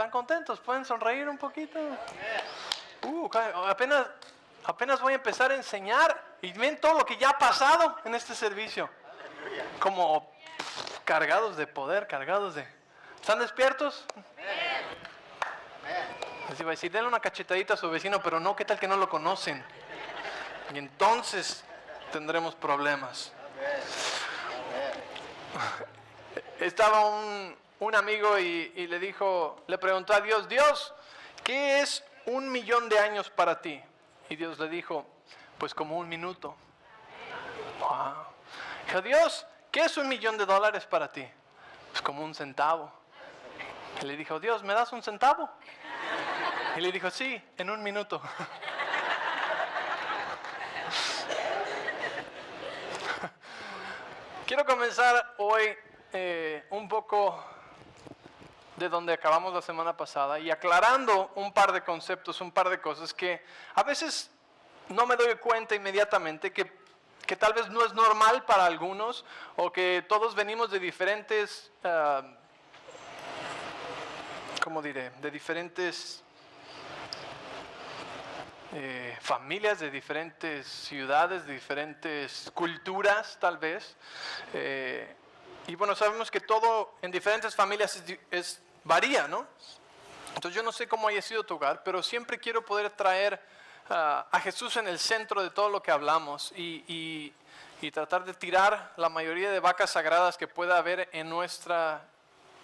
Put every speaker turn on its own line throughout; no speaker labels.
¿Están contentos? ¿Pueden sonreír un poquito? Apenas voy a empezar a enseñar y ven todo lo que ya ha pasado en este servicio. Como cargados de poder, cargados de... ¿Están despiertos? Les iba a decir, denle una cachetadita a su vecino, pero no, ¿qué tal que no lo conocen? Y entonces tendremos problemas. Estaba un amigo y le preguntó a Dios, Dios, ¿qué es 1.000.000 de años para ti? Y Dios le dijo, pues como 1 minuto. Wow. Dijo, Dios, ¿qué es $1.000.000 para ti? Pues como 1 centavo. Y le dijo, Dios, ¿me das 1 centavo? Y le dijo, sí, en 1 minuto. Quiero comenzar hoy un poco de donde acabamos la semana pasada y aclarando un par de conceptos, un par de cosas que a veces no me doy cuenta inmediatamente que tal vez no es normal para algunos o que todos venimos de diferentes, ¿cómo diré? De diferentes familias, de diferentes ciudades, de diferentes culturas tal vez. Y bueno, sabemos que todo en diferentes familias varía, ¿no? Entonces yo no sé cómo haya sido tu hogar, pero siempre quiero poder traer a Jesús en el centro de todo lo que hablamos y tratar de tirar la mayoría de vacas sagradas que pueda haber en nuestra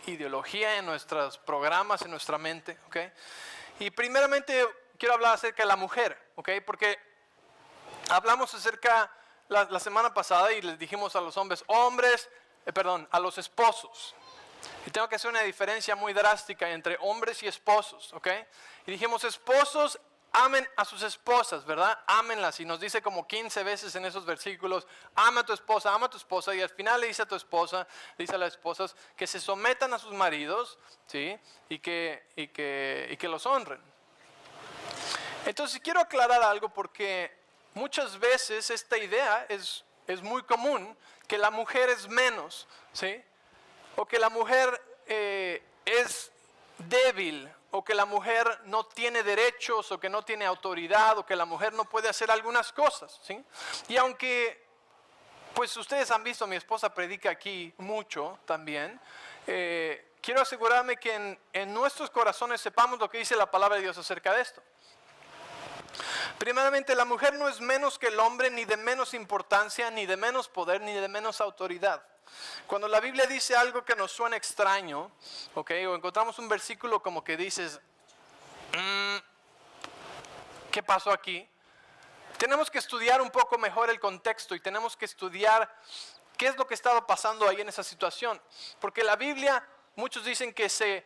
ideología, en nuestros programas, en nuestra mente, ¿ok? Y primeramente quiero hablar acerca de la mujer, ¿ok? Porque hablamos acerca la semana pasada y les dijimos a los a los esposos. Y tengo que hacer una diferencia muy drástica entre hombres y esposos, ¿ok? Y dijimos, esposos, amen a sus esposas, ¿verdad? Ámenlas. Y nos dice como 15 veces en esos versículos, ama a tu esposa. Y al final le dice a tu esposa, le dice a las esposas, que se sometan a sus maridos, ¿sí? Y que los honren. Entonces quiero aclarar algo porque muchas veces esta idea es muy común, que la mujer es menos, ¿sí? O que la mujer es débil, o que la mujer no tiene derechos, o que no tiene autoridad, o que la mujer no puede hacer algunas cosas, ¿sí? Y aunque, pues ustedes han visto, mi esposa predica aquí mucho también, quiero asegurarme que en nuestros corazones sepamos lo que dice la palabra de Dios acerca de esto. Primeramente, la mujer no es menos que el hombre, ni de menos importancia, ni de menos poder, ni de menos autoridad. Cuando la Biblia dice algo que nos suena extraño, ¿okay? O encontramos un versículo como que dices, ¿qué pasó aquí? Tenemos que estudiar un poco mejor el contexto y tenemos que estudiar qué es lo que estaba pasando ahí en esa situación. Porque la Biblia, muchos dicen que se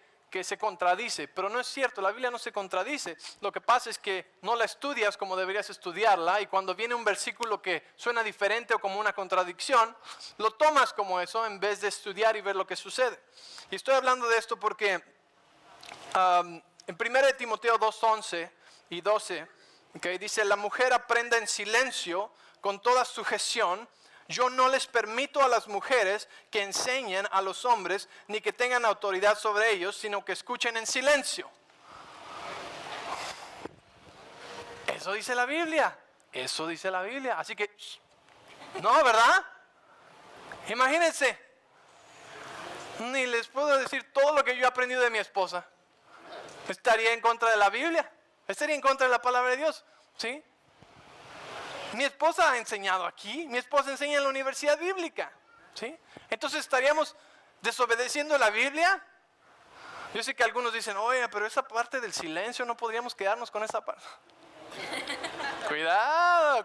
contradice, pero no es cierto, la Biblia no se contradice. Lo que pasa es que no la estudias como deberías estudiarla y cuando viene un versículo que suena diferente o como una contradicción, lo tomas como eso en vez de estudiar y ver lo que sucede. Y estoy hablando de esto porque en 1 Timoteo 2:11 y 12, okay, dice, la mujer aprenda en silencio con toda sujeción. Yo no les permito a las mujeres que enseñen a los hombres ni que tengan autoridad sobre ellos, sino que escuchen en silencio. Eso dice la Biblia. Eso dice la Biblia. Así que, no, ¿verdad? Imagínense. Ni les puedo decir todo lo que yo he aprendido de mi esposa. Estaría en contra de la Biblia. Estaría en contra de la palabra de Dios. ¿Sí? Mi esposa ha enseñado aquí, mi esposa enseña en la universidad bíblica, ¿sí? Entonces estaríamos desobedeciendo la Biblia. Yo sé que algunos dicen, oye, pero esa parte del silencio no podríamos quedarnos con esa parte. Cuidado.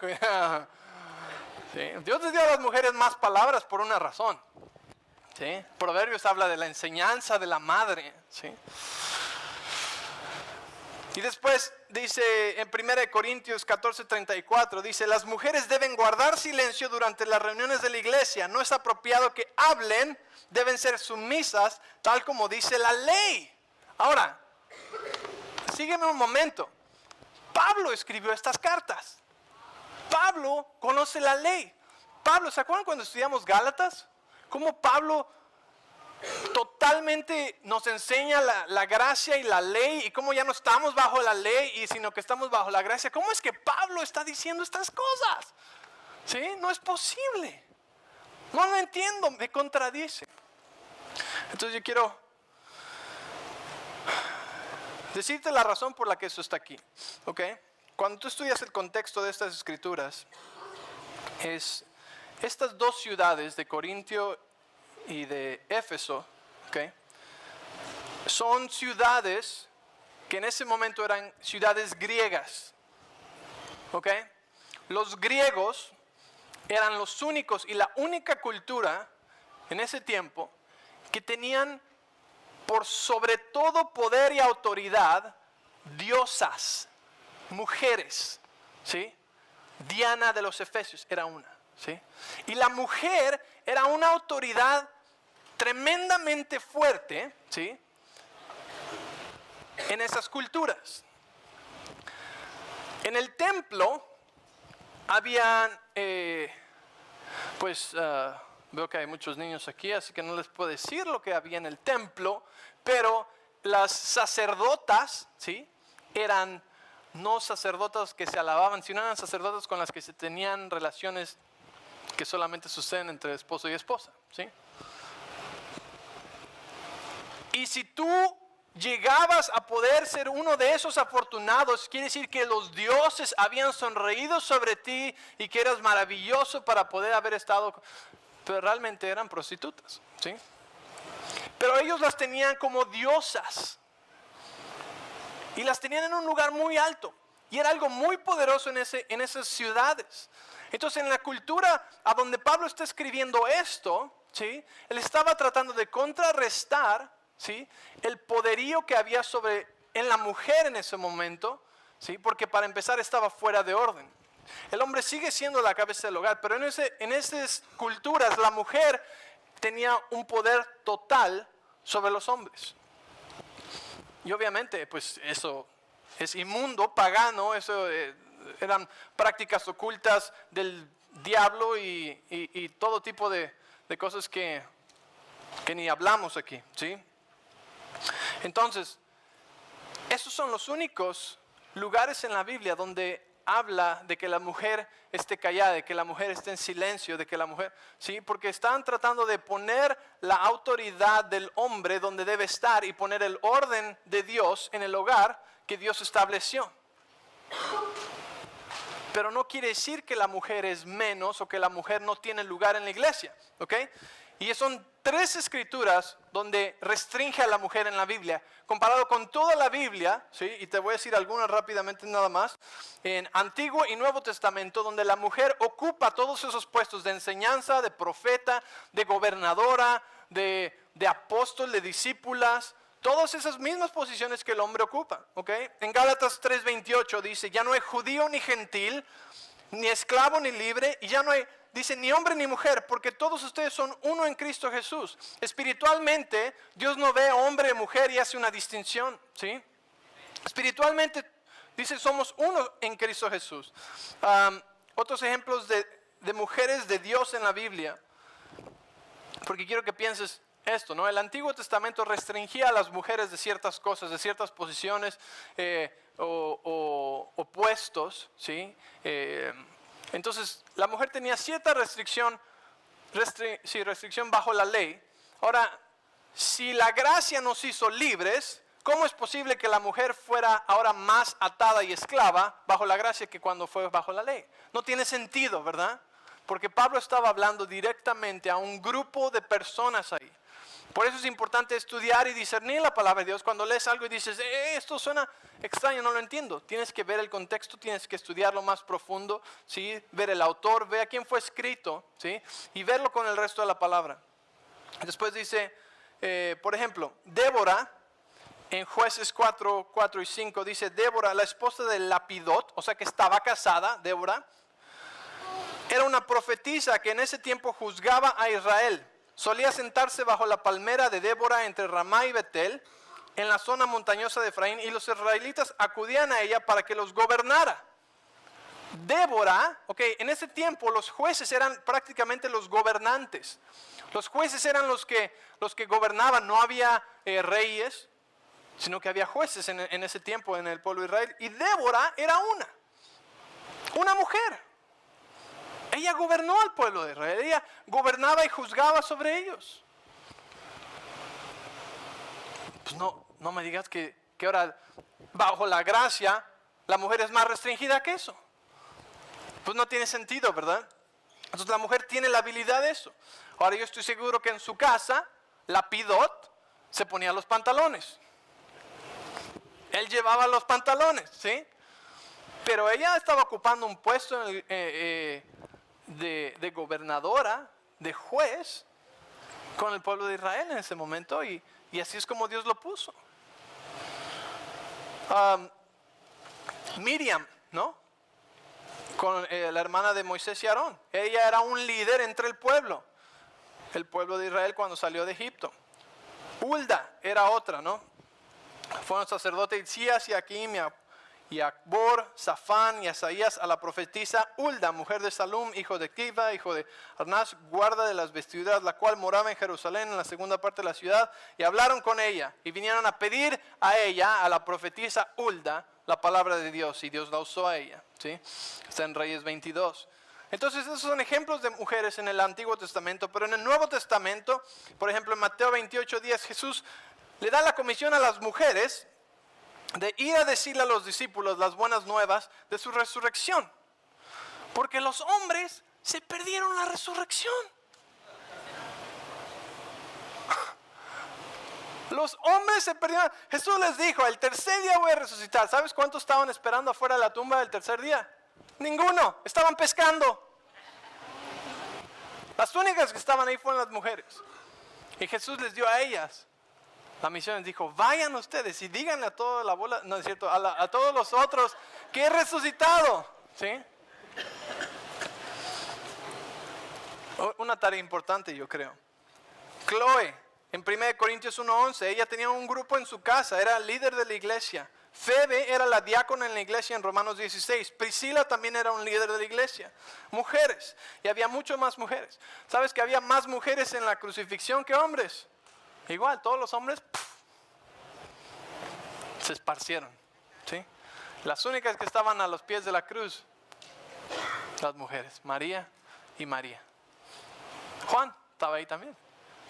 ¿Sí? Dios les dio a las mujeres más palabras por una razón, ¿sí? Proverbios habla de la enseñanza de la madre, ¿sí? Y después dice en 1 Corintios 14:34, dice, las mujeres deben guardar silencio durante las reuniones de la iglesia. No es apropiado que hablen, deben ser sumisas, tal como dice la ley. Ahora, sígueme un momento. Pablo escribió estas cartas. Pablo conoce la ley. Pablo, ¿se acuerdan cuando estudiamos Gálatas? ¿Cómo Pablo totalmente nos enseña la gracia y la ley y cómo ya no estamos bajo la ley y sino que estamos bajo la gracia. ¿Cómo es que Pablo está diciendo estas cosas? ¿Sí? No es posible. No lo entiendo, me contradice. Entonces yo quiero decirte la razón por la que eso está aquí. ¿Ok? Cuando tú estudias el contexto de estas escrituras, estas dos ciudades de Corintio y de Éfeso, ¿okay? Son ciudades que en ese momento eran ciudades griegas. ¿Okay? Los griegos eran los únicos y la única cultura en ese tiempo que tenían por sobre todo poder y autoridad diosas, mujeres, ¿sí? Diana de los Efesios era una, ¿sí? Y la mujer era una autoridad tremendamente fuerte, ¿sí? En esas culturas. En el templo habían, veo que hay muchos niños aquí, así que no les puedo decir lo que había en el templo, pero las sacerdotas, ¿sí? Eran no sacerdotas que se alababan, sino eran sacerdotas con las que se tenían relaciones que solamente suceden entre esposo y esposa, ¿sí? Y si tú llegabas a poder ser uno de esos afortunados, quiere decir que los dioses habían sonreído sobre ti y que eras maravilloso para poder haber estado, pero realmente eran prostitutas, ¿sí? Pero ellos las tenían como diosas y las tenían en un lugar muy alto y era algo muy poderoso en esas ciudades. Entonces en la cultura a donde Pablo está escribiendo esto, ¿sí? Él estaba tratando de contrarrestar, ¿sí? El poderío que había en la mujer en ese momento, ¿sí? Porque para empezar estaba fuera de orden. El hombre sigue siendo la cabeza del hogar, pero en esas culturas la mujer tenía un poder total sobre los hombres. Y obviamente pues eso es inmundo, pagano, eso eran prácticas ocultas del diablo y todo tipo de cosas que ni hablamos aquí, ¿sí? Entonces, esos son los únicos lugares en la Biblia donde habla de que la mujer esté callada, de que la mujer esté en silencio, de que la mujer, ¿sí? Porque están tratando de poner la autoridad del hombre donde debe estar y poner el orden de Dios en el hogar que Dios estableció. Pero no quiere decir que la mujer es menos o que la mujer no tiene lugar en la iglesia, ¿ok? Y son 3 escrituras donde restringe a la mujer en la Biblia, comparado con toda la Biblia, ¿sí? Y te voy a decir algunas rápidamente nada más, en Antiguo y Nuevo Testamento, donde la mujer ocupa todos esos puestos de enseñanza, de profeta, de gobernadora, de apóstol, de discípulas, todas esas mismas posiciones que el hombre ocupa, ¿ok? En Gálatas 3:28 dice, ya no hay judío ni gentil, ni esclavo ni libre, y ya no hay, dice, ni hombre ni mujer, porque todos ustedes son uno en Cristo Jesús. Espiritualmente, Dios no ve hombre o mujer y hace una distinción, ¿sí? Espiritualmente, dice, somos uno en Cristo Jesús. Otros ejemplos de mujeres de Dios en la Biblia, porque quiero que pienses esto, ¿no? El Antiguo Testamento restringía a las mujeres de ciertas cosas, de ciertas posiciones o puestos, ¿sí? Entonces, la mujer tenía cierta restricción bajo la ley. Ahora, si la gracia nos hizo libres, ¿cómo es posible que la mujer fuera ahora más atada y esclava bajo la gracia que cuando fue bajo la ley? No tiene sentido, ¿verdad? Porque Pablo estaba hablando directamente a un grupo de personas ahí. Por eso es importante estudiar y discernir la palabra de Dios. Cuando lees algo y dices, esto suena extraño, no lo entiendo. Tienes que ver el contexto, tienes que estudiarlo más profundo, ¿sí? Ver el autor, ver a quién fue escrito, ¿sí? Y verlo con el resto de la palabra. Después dice, por ejemplo, Débora, en Jueces 4 y 5, dice, Débora, la esposa de Lapidot, o sea que estaba casada, Débora, era una profetisa que en ese tiempo juzgaba a Israel. Solía sentarse bajo la palmera de Débora entre Ramá y Betel, en la zona montañosa de Efraín, y los israelitas acudían a ella para que los gobernara. Débora, en ese tiempo los jueces eran prácticamente los gobernantes. Los jueces eran los que gobernaban, no había reyes, sino que había jueces en ese tiempo en el pueblo de Israel. Y Débora era una mujer. Ella gobernó al pueblo de Israel, ella gobernaba y juzgaba sobre ellos. Pues no me digas que ahora bajo la gracia la mujer es más restringida que eso. Pues no tiene sentido, ¿verdad? Entonces la mujer tiene la habilidad de eso. Ahora yo estoy seguro que en su casa la pidot se ponía los pantalones. Él llevaba los pantalones, ¿sí? Pero ella estaba ocupando un puesto de gobernadora, de juez, con el pueblo de Israel en ese momento, y así es como Dios lo puso. Miriam, ¿no? Con la hermana de Moisés y Aarón. Ella era un líder entre el pueblo de Israel cuando salió de Egipto. Hulda era otra, ¿no? Fueron sacerdotes Hilcías y Aquim y Acbor, Safán y Asaías a la profetisa Hulda, mujer de Salum, hijo de Kiva, hijo de Arnás, guarda de las vestiduras, la cual moraba en Jerusalén, en la segunda parte de la ciudad, y hablaron con ella, y vinieron a pedir a ella, a la profetisa Hulda, la palabra de Dios, y Dios la usó a ella, ¿sí? Está en Reyes 22. Entonces esos son ejemplos de mujeres en el Antiguo Testamento, pero en el Nuevo Testamento, por ejemplo en Mateo 28:10, Jesús le da la comisión a las mujeres de ir a decirle a los discípulos las buenas nuevas de su resurrección. Porque los hombres se perdieron la resurrección. Los hombres se perdieron. Jesús les dijo, el tercer día voy a resucitar. ¿Sabes cuántos estaban esperando afuera de la tumba del tercer día? Ninguno. Estaban pescando. Las únicas que estaban ahí fueron las mujeres. Y Jesús les dio a ellas la misión. Les dijo, vayan ustedes y díganle a toda la bola, no es cierto, a todos los otros que he resucitado. ¿Sí? Una tarea importante, yo creo. Chloe, en 1 Corintios 1:11, ella tenía un grupo en su casa, era el líder de la iglesia. Febe era la diácona en la iglesia en Romanos 16. Priscila también era un líder de la iglesia. Mujeres, y había mucho más mujeres. ¿Sabes que había más mujeres en la crucifixión que hombres? Igual, todos los hombres se esparcieron, ¿sí? Las únicas que estaban a los pies de la cruz, las mujeres, María y María. Juan estaba ahí también,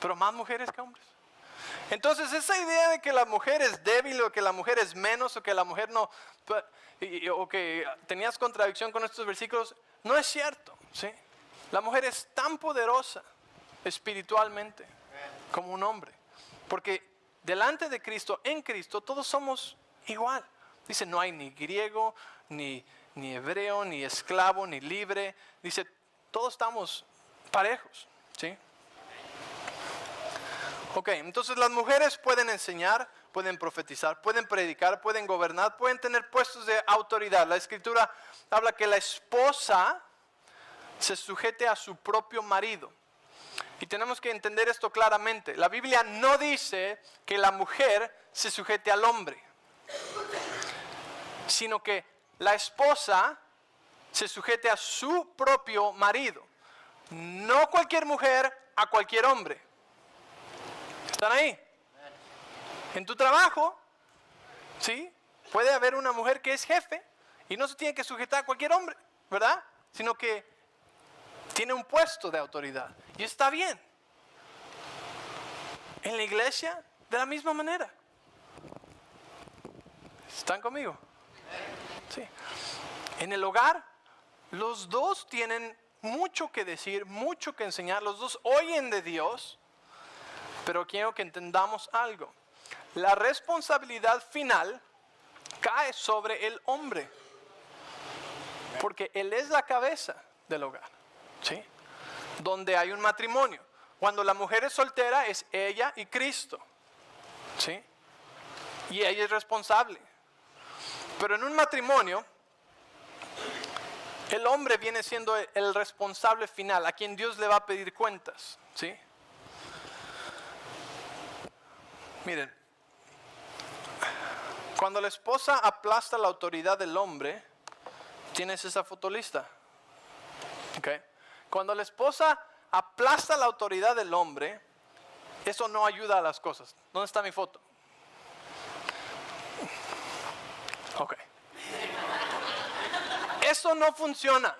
pero más mujeres que hombres. Entonces esa idea de que la mujer es débil o que la mujer es menos o que la mujer no, o que tenías contradicción con estos versículos, no es cierto, ¿sí? La mujer es tan poderosa espiritualmente como un hombre. Porque delante de Cristo, en Cristo, todos somos igual. Dice, no hay ni griego, ni hebreo, ni esclavo, ni libre. Dice, todos estamos parejos, ¿sí? Ok, entonces las mujeres pueden enseñar, pueden profetizar, pueden predicar, pueden gobernar, pueden tener puestos de autoridad. La Escritura habla que la esposa se sujete a su propio marido. Y tenemos que entender esto claramente. La Biblia no dice que la mujer se sujete al hombre, sino que la esposa se sujete a su propio marido. No cualquier mujer a cualquier hombre. ¿Están ahí? En tu trabajo, ¿sí? Puede haber una mujer que es jefe y no se tiene que sujetar a cualquier hombre, ¿verdad? Sino que tiene un puesto de autoridad. Y está bien. En la iglesia, de la misma manera. ¿Están conmigo? Sí. En el hogar, los dos tienen mucho que decir, mucho que enseñar. Los dos oyen de Dios. Pero quiero que entendamos algo. La responsabilidad final cae sobre el hombre. Porque él es la cabeza del hogar. ¿Sí? Donde hay un matrimonio. Cuando la mujer es soltera es ella y Cristo. ¿Sí? Y ella es responsable. Pero en un matrimonio, el hombre viene siendo el responsable final, a quien Dios le va a pedir cuentas. ¿Sí? Miren, cuando la esposa aplasta la autoridad del hombre, tienes esa fotolista. ¿Ok? Cuando la esposa aplasta la autoridad del hombre, eso no ayuda a las cosas. ¿Dónde está mi foto? Ok. Eso no funciona.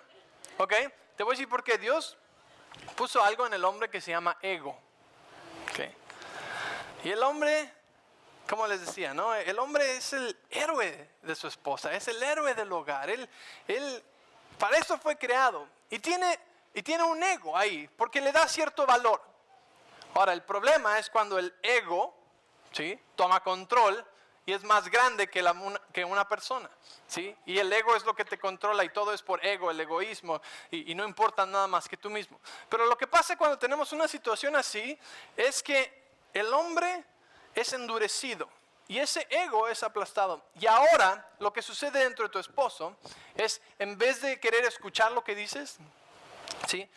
Ok. Te voy a decir por qué. Dios puso algo en el hombre que se llama ego. Ok. Y el hombre, como les decía, ¿no? El hombre es el héroe de su esposa, es el héroe del hogar. Él para eso fue creado. Y tiene un ego ahí, porque le da cierto valor. Ahora, el problema es cuando el ego, ¿sí?, toma control y es más grande que una persona, ¿sí? Y el ego es lo que te controla y todo es por ego, el egoísmo, y no importa nada más que tú mismo. Pero lo que pasa cuando tenemos una situación así es que el hombre es endurecido y ese ego es aplastado. Y ahora lo que sucede dentro de tu esposo es, en vez de querer escuchar lo que dices, ¿sí?,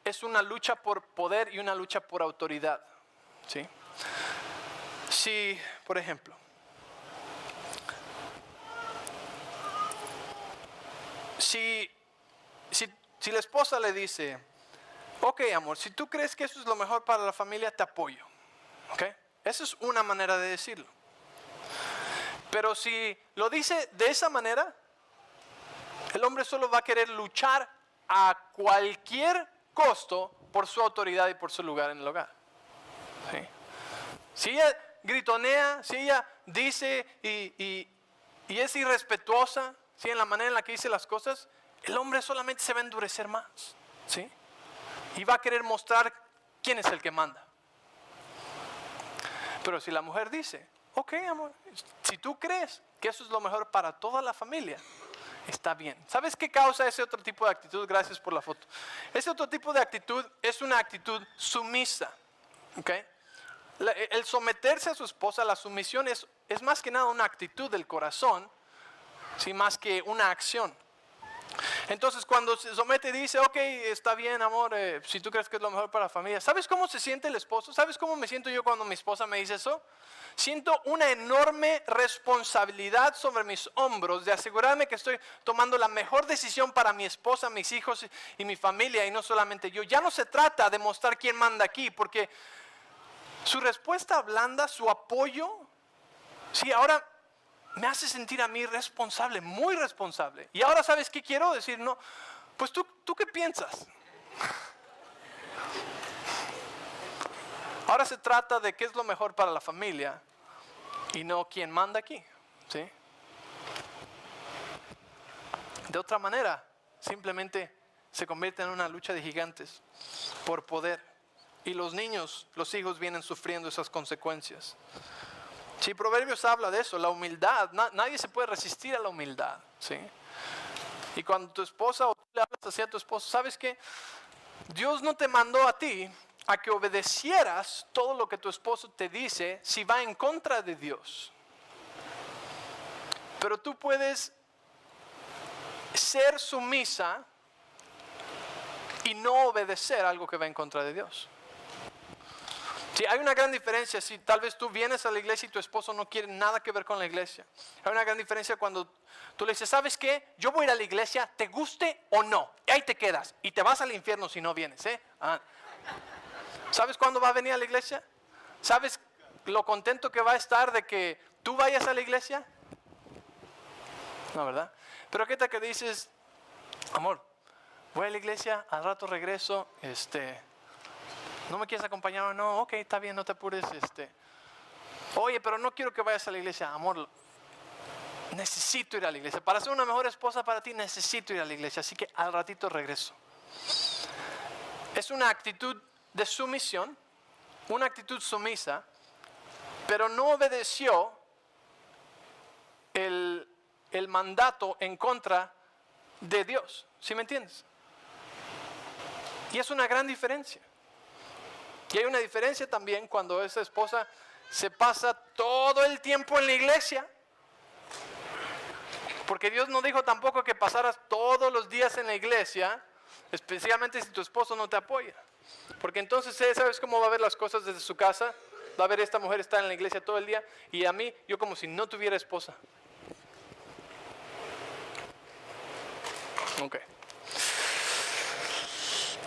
es una lucha por poder y una lucha por autoridad, ¿sí? Si, por ejemplo, si la esposa le dice, ok, amor, si tú crees que eso es lo mejor para la familia, te apoyo, ¿ok? Esa es una manera de decirlo. Pero si lo dice de esa manera, el hombre solo va a querer luchar a cualquier costo por su autoridad y por su lugar en el hogar, ¿sí? Si ella gritonea, si ella dice y es irrespetuosa, ¿sí?, en la manera en la que dice las cosas, el hombre solamente se va a endurecer más, ¿sí?, y va a querer mostrar quién es el que manda. Pero si la mujer dice, ok, amor, si tú crees que eso es lo mejor para toda la familia, está bien. ¿Sabes qué causa ese otro tipo de actitud? Gracias por la foto. Ese otro tipo de actitud es una actitud sumisa, ¿ok? El someterse a su esposa, la sumisión es más que nada una actitud del corazón, ¿sí?, más que una acción. Entonces cuando se somete y dice, ok, está bien, amor, si tú crees que es lo mejor para la familia. ¿Sabes cómo se siente el esposo? ¿Sabes cómo me siento yo cuando mi esposa me dice eso? Siento una enorme responsabilidad sobre mis hombros de asegurarme que estoy tomando la mejor decisión para mi esposa, mis hijos y mi familia, y no solamente yo. Ya no se trata de mostrar quién manda aquí, porque su respuesta blanda, su apoyo, sí, ahora me hace sentir a mí responsable, muy responsable. Y ahora, ¿sabes qué quiero decir? No, pues tú ¿qué piensas? Ahora se trata de qué es lo mejor para la familia y no quién manda aquí, ¿sí? De otra manera, simplemente se convierte en una lucha de gigantes por poder. Y los niños, los hijos vienen sufriendo esas consecuencias. Si Proverbios habla de eso, la humildad, nadie se puede resistir a la humildad, ¿sí? Y cuando tu esposa o tú le hablas así a tu esposo, ¿sabes qué? Dios no te mandó a ti a que obedecieras todo lo que tu esposo te dice si va en contra de Dios. Pero tú puedes ser sumisa y no obedecer algo que va en contra de Dios. Sí, hay una gran diferencia. Si tal vez tú vienes a la iglesia y tu esposo no quiere nada que ver con la iglesia. Hay una gran diferencia cuando tú le dices, ¿sabes qué? Yo voy a ir a la iglesia, te guste o no. Y ahí te quedas. Y te vas al infierno si no vienes, ¿eh? ¿Sabes cuándo va a venir a la iglesia? ¿Sabes lo contento que va a estar de que tú vayas a la iglesia? No, ¿verdad? Pero ¿qué tal que dices, amor, voy a la iglesia, al rato regreso, ¿no me quieres acompañar? No, ok, está bien, no te apures, oye, pero no quiero que vayas a la iglesia, amor, necesito ir a la iglesia. Para ser una mejor esposa para ti, necesito ir a la iglesia, así que al ratito regreso. Es una actitud de sumisión, una actitud sumisa, pero no obedeció el mandato en contra de Dios. ¿Sí me entiendes? Y es una gran diferencia. Y hay una diferencia también cuando esa esposa se pasa todo el tiempo en la iglesia. Porque Dios no dijo tampoco que pasaras todos los días en la iglesia, especialmente si tu esposo no te apoya. Porque entonces, ¿sabes cómo va a ver las cosas desde su casa? Va a ver esta mujer estar en la iglesia todo el día y a mí, yo como si no tuviera esposa. Ok.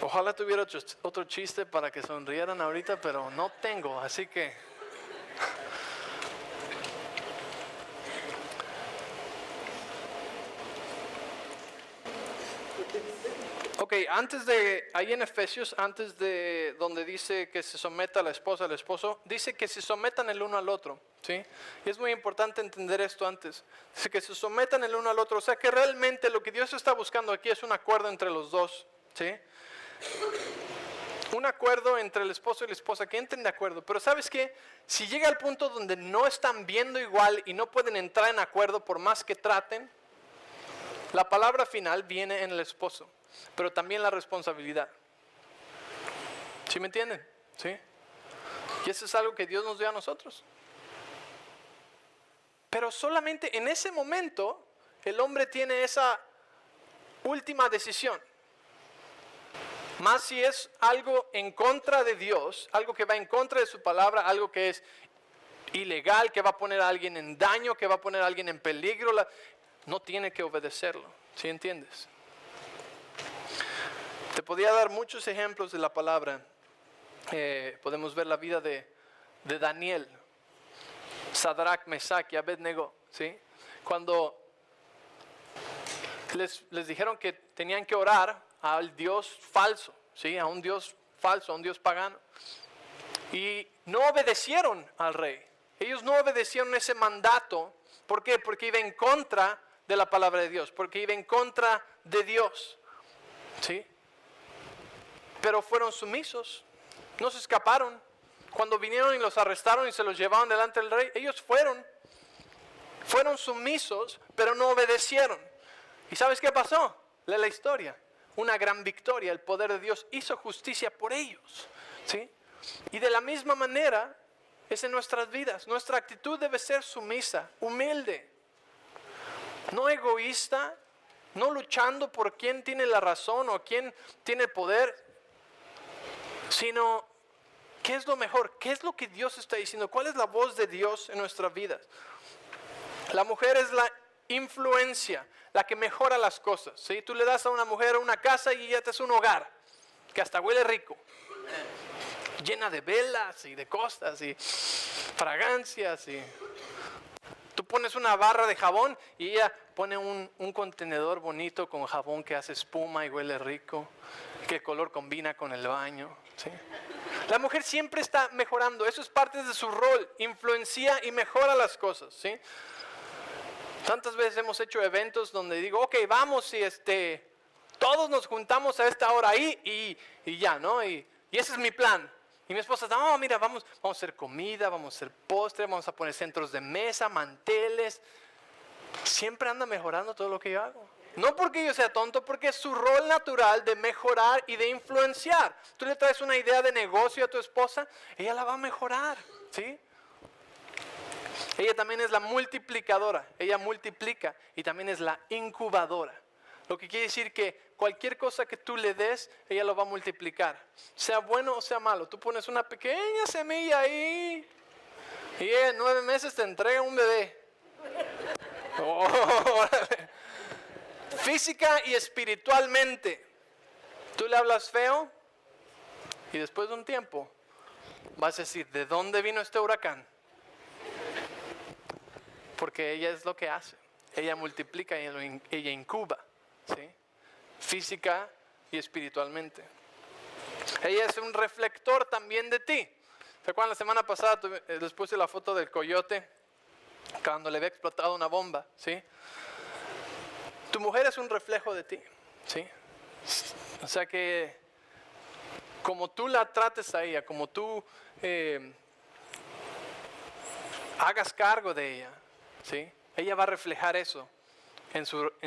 Ojalá tuviera otro chiste para que sonrieran ahorita, pero no tengo, así que... Ok, ahí en Efesios, antes de donde dice que se someta la esposa al esposo, dice que se sometan el uno al otro, ¿sí? Y es muy importante entender esto antes. Dice que se sometan el uno al otro, o sea que realmente lo que Dios está buscando aquí es un acuerdo entre los dos, ¿sí? Un acuerdo entre el esposo y la esposa, que entren de acuerdo. Pero ¿sabes qué? Si llega al punto donde no están viendo igual y no pueden entrar en acuerdo por más que traten, la palabra final viene en el esposo, pero también la responsabilidad. ¿Sí me entienden? ¿Sí? Y eso es algo que Dios nos dio a nosotros. Pero solamente en ese momento el hombre tiene esa última decisión. Más si es algo en contra de Dios, algo que va en contra de su palabra, algo que es ilegal, que va a poner a alguien en daño, que va a poner a alguien en peligro, no tiene que obedecerlo. ¿Sí entiendes? Te podría dar muchos ejemplos de la palabra. Podemos ver la vida de Daniel, Sadrach, Mesach y Abednego, ¿sí? Cuando les dijeron que tenían que orar al Dios falso, ¿sí? A un Dios falso, a un Dios pagano. Y no obedecieron al rey. Ellos no obedecieron ese mandato. ¿Por qué? Porque iba en contra de la palabra de Dios, porque iba en contra de Dios, ¿sí? Pero fueron sumisos, no se escaparon. Cuando vinieron y los arrestaron y se los llevaron delante del rey, ellos fueron sumisos, pero no obedecieron. ¿Y sabes qué pasó? Lee la historia. Una gran victoria, el poder de Dios hizo justicia por ellos, ¿sí? Y de la misma manera es en nuestras vidas. Nuestra actitud debe ser sumisa, humilde, no egoísta, no luchando por quién tiene la razón o quién tiene el poder, sino qué es lo mejor, qué es lo que Dios está diciendo, cuál es la voz de Dios en nuestras vidas. La mujer es la influencia, la que mejora las cosas, ¿sí? Tú le das a una mujer una casa y ella te hace un hogar que hasta huele rico, llena de velas y de cosas y fragancias. Y tú pones una barra de jabón y ella pone un contenedor bonito con jabón que hace espuma y huele rico, que el color combina con el baño, ¿sí? La mujer siempre está mejorando, eso es parte de su rol, influencia y mejora las cosas, ¿sí? Tantas veces hemos hecho eventos donde digo, ok, vamos y todos nos juntamos a esta hora ahí y ya, ¿no? Y ese es mi plan. Y mi esposa, no, mira, vamos a hacer comida, vamos a hacer postre, vamos a poner centros de mesa, manteles. Siempre anda mejorando todo lo que yo hago. No porque yo sea tonto, porque es su rol natural de mejorar y de influenciar. Tú le traes una idea de negocio a tu esposa, ella la va a mejorar, ¿sí? Ella también es la multiplicadora, ella multiplica y también es la incubadora. Lo que quiere decir que cualquier cosa que tú le des, ella lo va a multiplicar. Sea bueno o sea malo, tú pones una pequeña semilla ahí y en 9 meses te entrega un bebé. Física y espiritualmente. Tú le hablas feo y después de un tiempo vas a decir, ¿de dónde vino este huracán? Porque ella es lo que hace. Ella multiplica y ella incuba, ¿sí? Física y espiritualmente. Ella es un reflector también de ti. ¿Se acuerdan? La semana pasada les puse la foto del coyote cuando le había explotado una bomba, ¿sí? Tu mujer es un reflejo de ti, ¿sí? O sea que como tú la trates a ella, como tú hagas cargo de ella, ¿sí? Ella va a reflejar eso en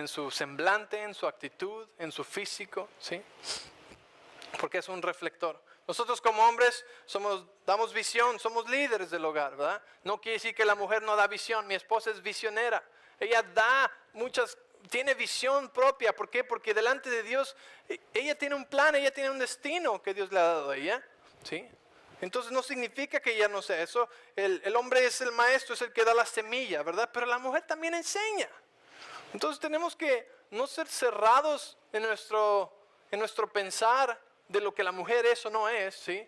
su semblante, en su actitud, en su físico, ¿sí? Porque es un reflector. Nosotros como hombres damos visión, somos líderes del hogar, ¿verdad? No quiere decir que la mujer no da visión. Mi esposa es visionera. Ella tiene visión propia. ¿Por qué? Porque delante de Dios, ella tiene un plan, ella tiene un destino que Dios le ha dado a ella, ¿sí? Entonces no significa que ella no sea eso. El hombre es el maestro, es el que da la semilla, ¿verdad? Pero la mujer también enseña. Entonces tenemos que no ser cerrados en nuestro pensar de lo que la mujer es o no es, ¿sí?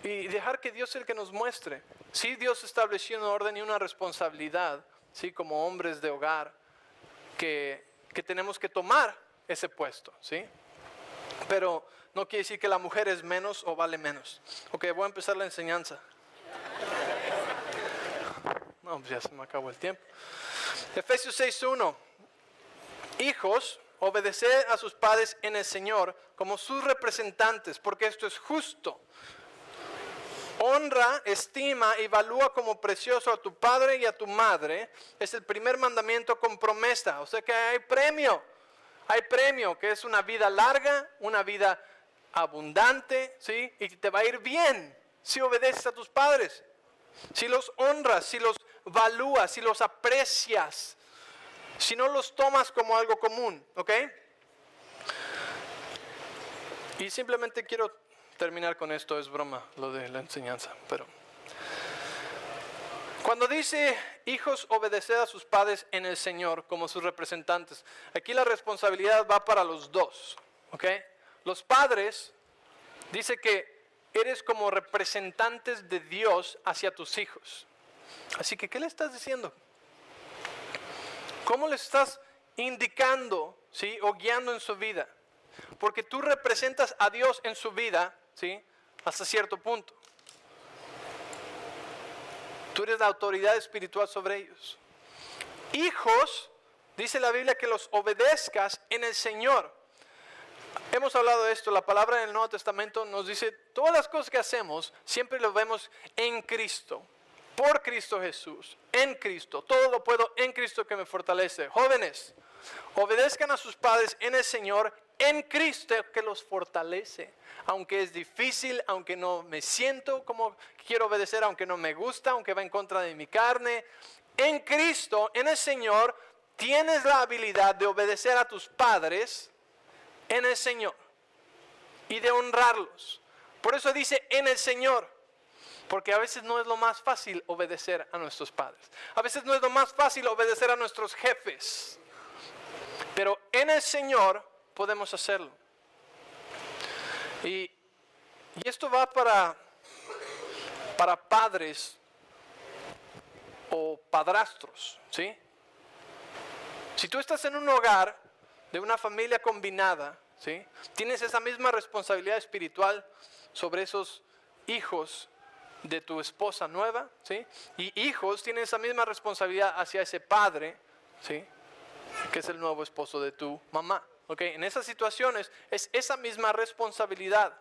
Y dejar que Dios sea el que nos muestre. Sí, Dios estableció un orden y una responsabilidad, ¿sí? Como hombres de hogar, que tenemos que tomar ese puesto, ¿sí? Pero no quiere decir que la mujer es menos o vale menos. Ok, voy a empezar la enseñanza. No, pues ya se me acabó el tiempo. Efesios 6:1. Hijos, obedeced a sus padres en el Señor como sus representantes, porque esto es justo. Honra, estima y valúa como precioso a tu padre y a tu madre. Es el primer mandamiento con promesa. O sea que hay premio. Hay premio, que es una vida larga, una vida abundante, ¿sí? Y te va a ir bien si obedeces a tus padres. Si los honras, si los valúas, si los aprecias. Si no los tomas como algo común, ¿ok? Y simplemente quiero terminar con esto, es broma lo de la enseñanza, pero cuando dice hijos obedeced a sus padres en el Señor como sus representantes, aquí la responsabilidad va para los dos, ¿ok? Los padres dice que eres como representantes de Dios hacia tus hijos. Así que, ¿qué le estás diciendo? ¿Cómo le estás indicando, ¿sí? O guiando en su vida? Porque tú representas a Dios en su vida, ¿sí? Hasta cierto punto. Tú eres la autoridad espiritual sobre ellos. Hijos, dice la Biblia que los obedezcas en el Señor. Hemos hablado de esto, la palabra en el Nuevo Testamento nos dice, todas las cosas que hacemos, siempre lo vemos en Cristo, por Cristo Jesús, en Cristo. Todo lo puedo en Cristo que me fortalece. Jóvenes, obedezcan a sus padres en el Señor, en Cristo que los fortalece. Aunque es difícil, aunque no me siento como quiero obedecer, aunque no me gusta, aunque va en contra de mi carne. En Cristo, en el Señor, tienes la habilidad de obedecer a tus padres en el Señor y de honrarlos. Por eso dice en el Señor, porque a veces no es lo más fácil obedecer a nuestros padres. A veces no es lo más fácil obedecer a nuestros jefes. Pero en el Señor podemos hacerlo. Y esto va para padres o padrastros, ¿sí? Si tú estás en un hogar de una familia combinada, ¿sí? Tienes esa misma responsabilidad espiritual sobre esos hijos de tu esposa nueva, ¿sí? Y hijos tienen esa misma responsabilidad hacia ese padre, ¿sí? Que es el nuevo esposo de tu mamá. Okay, en esas situaciones es esa misma responsabilidad.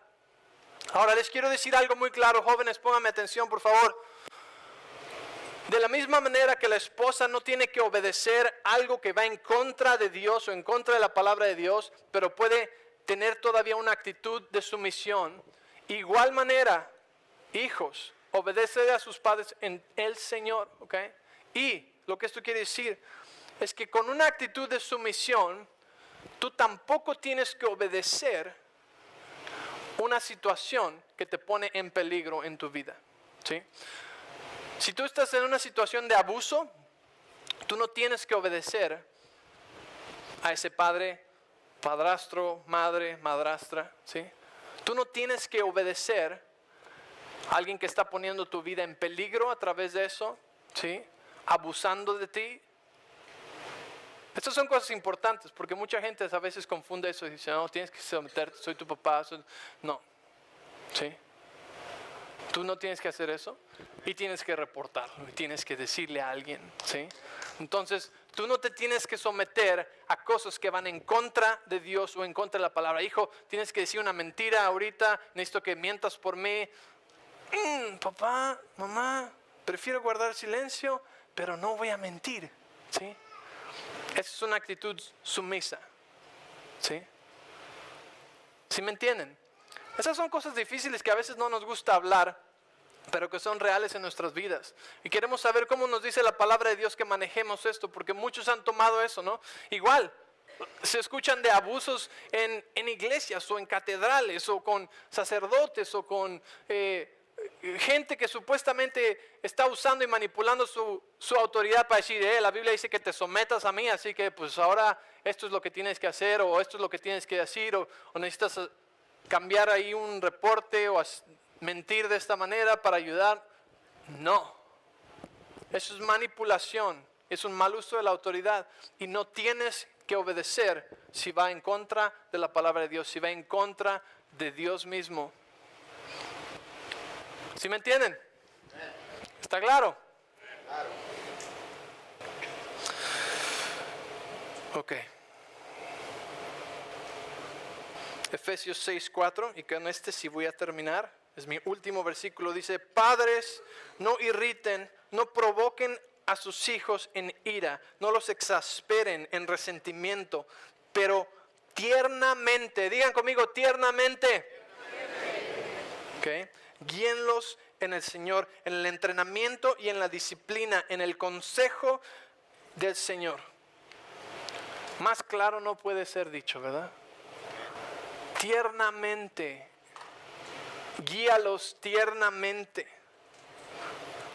Ahora les quiero decir algo muy claro, jóvenes, pónganme atención por favor. De la misma manera que la esposa no tiene que obedecer algo que va en contra de Dios o en contra de la palabra de Dios, pero puede tener todavía una actitud de sumisión, igual manera, hijos, obedecen a sus padres en el Señor, ¿ok? Y lo que esto quiere decir es que con una actitud de sumisión, tú tampoco tienes que obedecer una situación que te pone en peligro en tu vida, ¿sí? Si tú estás en una situación de abuso, tú no tienes que obedecer a ese padre, padrastro, madre, madrastra, ¿sí? Tú no tienes que obedecer a alguien que está poniendo tu vida en peligro a través de eso, ¿sí? Abusando de ti. Estas son cosas importantes porque mucha gente a veces confunde eso y dice, no, tienes que someterte, soy tu papá. No, ¿sí? Tú no tienes que hacer eso y tienes que reportarlo y tienes que decirle a alguien, ¿sí? Entonces, tú no te tienes que someter a cosas que van en contra de Dios o en contra de la palabra. Hijo, tienes que decir una mentira ahorita, necesito que mientas por mí. Papá, mamá, prefiero guardar silencio, pero no voy a mentir, ¿sí? Esa es una actitud sumisa, ¿sí? ¿Sí me entienden? Esas son cosas difíciles que a veces no nos gusta hablar, pero que son reales en nuestras vidas. Y queremos saber cómo nos dice la palabra de Dios que manejemos esto, porque muchos han tomado eso, ¿no? Igual, se escuchan de abusos en iglesias o en catedrales o con sacerdotes o con gente que supuestamente está usando y manipulando su autoridad para decir, la Biblia dice que te sometas a mí, así que pues ahora esto es lo que tienes que hacer o esto es lo que tienes que decir o necesitas cambiar ahí un reporte o mentir de esta manera para ayudar. No. Eso es manipulación. Es un mal uso de la autoridad. Y no tienes que obedecer si va en contra de la palabra de Dios, si va en contra de Dios mismo. ¿Sí me entienden? ¿Está claro?
Claro.
Ok. Efesios 6:4, y con este sí voy a terminar. Es mi último versículo. Dice: padres, no irriten, no provoquen a sus hijos en ira, no los exasperen en resentimiento, pero tiernamente, digan conmigo, tiernamente. Okay. Guíenlos en el Señor, en el entrenamiento y en la disciplina, en el consejo del Señor. Más claro no puede ser dicho, ¿verdad? Tiernamente. Guíalos tiernamente.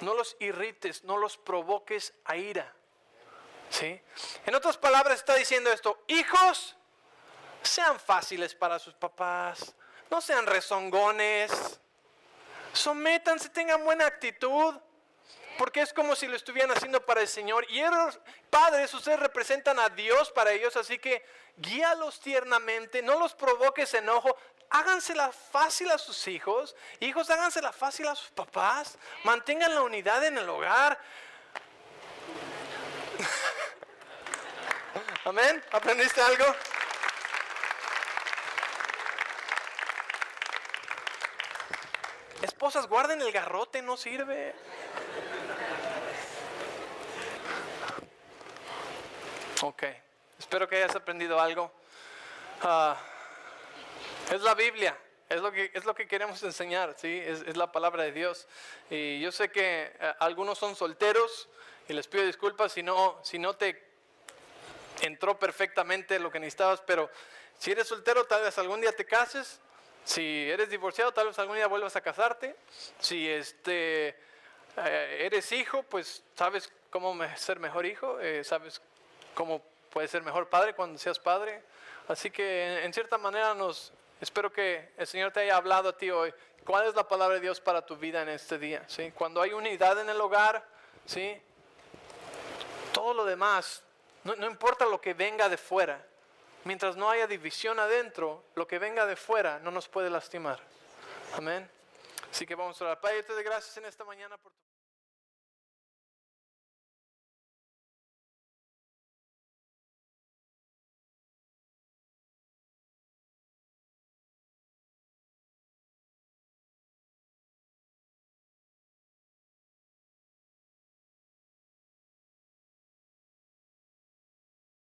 No los irrites, no los provoques a ira. ¿Sí? En otras palabras está diciendo esto: hijos, sean fáciles para sus papás, no sean rezongones, sométanse, tengan buena actitud, porque es como si lo estuvieran haciendo para el Señor. Y ellos, padres, ustedes representan a Dios para ellos, así que guíalos tiernamente, no los provoques enojo. Hágansela fácil a sus hijos. Hijos, hágansela fácil a sus papás. Mantengan la unidad en el hogar. Amén. ¿Aprendiste algo? Esposas, guarden el garrote, no sirve. Ok, espero que hayas aprendido algo. Es la Biblia, es lo que queremos enseñar, ¿sí? Es la palabra de Dios. Y yo sé que algunos son solteros y les pido disculpas si no te entró perfectamente lo que necesitabas, pero si eres soltero, tal vez algún día te cases. Si eres divorciado, tal vez algún día vuelvas a casarte. Si eres hijo, pues sabes cómo ser mejor hijo, sabes cómo puedes ser mejor padre cuando seas padre. Así que en cierta manera espero que el Señor te haya hablado a ti hoy. ¿Cuál es la palabra de Dios para tu vida en este día? ¿Sí? Cuando hay unidad en el hogar, ¿sí? Todo lo demás, no importa lo que venga de fuera. Mientras no haya división adentro, lo que venga de fuera no nos puede lastimar. Amén. Así que vamos a orar. Padre, yo te doy gracias en esta mañana por tu